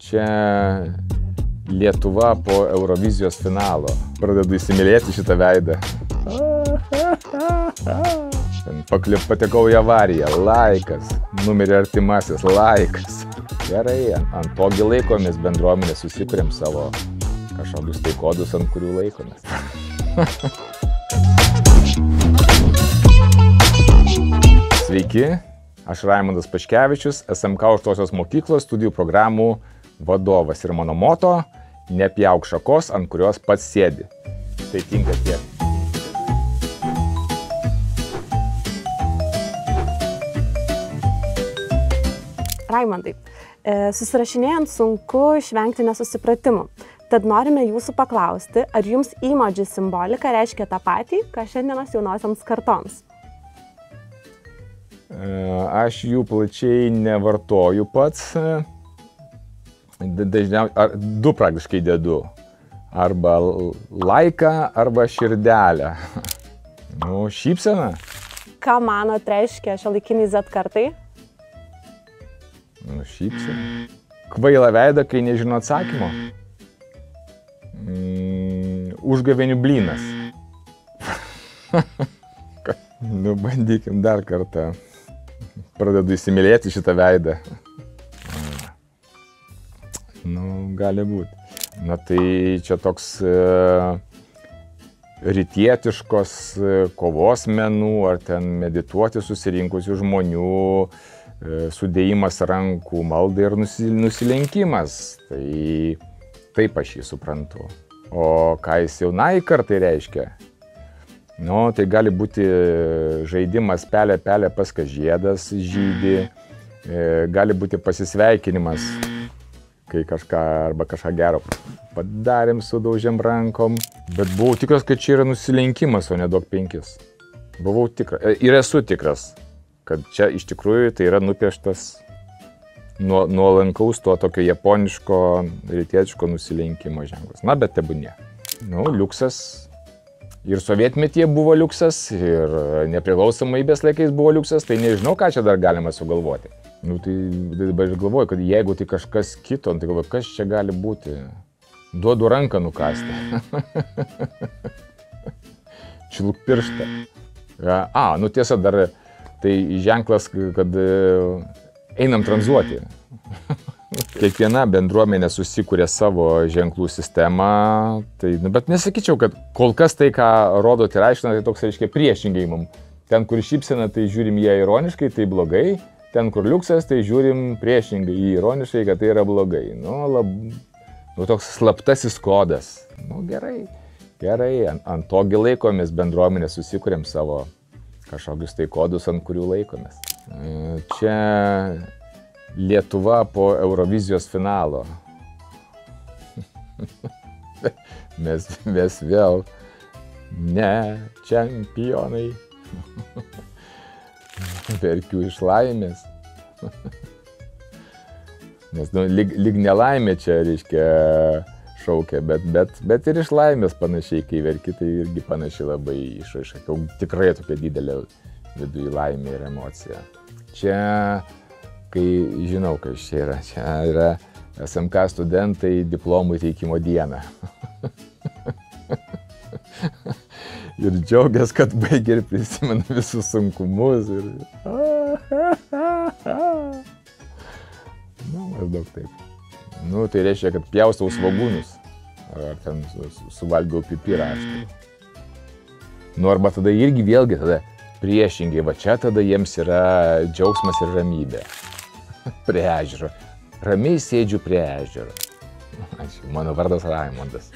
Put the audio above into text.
Čia Lietuva po Eurovizijos finalo. Pradedu įsimylėti šitą veidą. Patekau į avariją. Laikas. Numirė artimasis. Laikas. Gerai, ant togi laikomės bendruomenė, susikuriam savo kažkokius tai kodus, ant kurių laikomės. Sveiki, aš Raimondas Paškevičius, SMK aukštosios mokyklos studijų programų vadovas ir mano moto – nepjauk šakos, ant kurios pats sėdi. Tai tinka tiek. Raimondai, susirašinėjant sunku išvengti nesusipratimų. Tad norime jūsų paklausti, ar jums emoji simbolika reiškia tą patį, ką šiandienos jaunosioms kartoms? Aš jų plačiai nevartoju pats. Dažniausiai, du praktiškai dedu. Arba laiką, arba širdelę. Nu, šypsena. Ką manot reiškia šiuolaikiniai Z kartai? Nu, šypsena. Kvailą veidą, kai nežino atsakymo. Užgavėnių blynas. Nu, bandykim dar kartą. Pradedu įsimylėti šitą veidą. Nu, gali būti. Na, tai čia toks rytietiškos kovos menų, ar ten medituoti susirinkusių žmonių, sudėjimas rankų, malda ir nusilenkimas. Tai taip aš jį suprantu. O ką jis jaunai kartai reiškia? Nu, tai gali būti žaidimas pelė pas žiedas žydi, gali būti pasisveikinimas, kai kažką arba kažką gero padarėm, sudaužėm rankom. Bet buvau tikras, kad čia yra nusilenkimas, o ne duok 5. Buvau tikras ir esu tikras, kad čia iš tikrųjų tai yra nupieštas nuolankaus to tokio japoniško, rytietiško nusilenkimo ženklas. Na, bet tebūnie. Nu, liuksas. Ir sovietmetyje buvo liuksas, ir nepriklausomybės laikais buvo liuksas, tai nežinau, ką čia dar galima sugalvoti. Nu, tai dabar galvoju, kad jeigu tai kažkas kito, tai galvoju, kas čia gali būti? Duodu ranką nukasti. Čiulk pirštą. Nu tiesa, dar tai ženklas, kad einam tranzuoti. Kiekviena bendruomenė susikuria savo ženklų sistemą, tai, bet nesakyčiau, kad kol kas tai, ką rodot ir aiškina, tai toks reiškia priešingai mum. Ten, kur šypsena, tai žiūrim ją ironiškai, tai blogai. Ten, kur liuksas, tai žiūrim priešingai, ironiškai, kad tai yra blogai. Nu, toks slaptasis kodas. Nu, gerai, ant togi laikomės bendruomenė, susikuriam savo kažkokius tai kodus, ant kurių laikomės. Čia Lietuva po Eurovizijos finalo. Mes vėl ne čempionai. Verkiu iš laimės. Nes lyg nelaimė čia, reiškia, šaukia, bet ir iš laimės panašiai, kai verki, tai irgi panašiai labai išraiškia. Tikrai tokia didelė viduje laimė ir emocija. Čia kai žinau, kas čia yra. Čia yra SMK studentai diplomų įteikimo dieną. Ir džiaugiasi, kad baigė ir prisimena visus sunkumus. Nu, maždaug taip. Nu, tai reiškia, kad pjaustau svogūnus. Ar ten suvalgiau pipirą. Nu, arba tada irgi vėlgi tada priešingai. Va čia tada jiems yra džiaugsmas ir ramybė. Prie ežero. Ramiai sėdžiu prie ežero. Mano vardas Raimondas.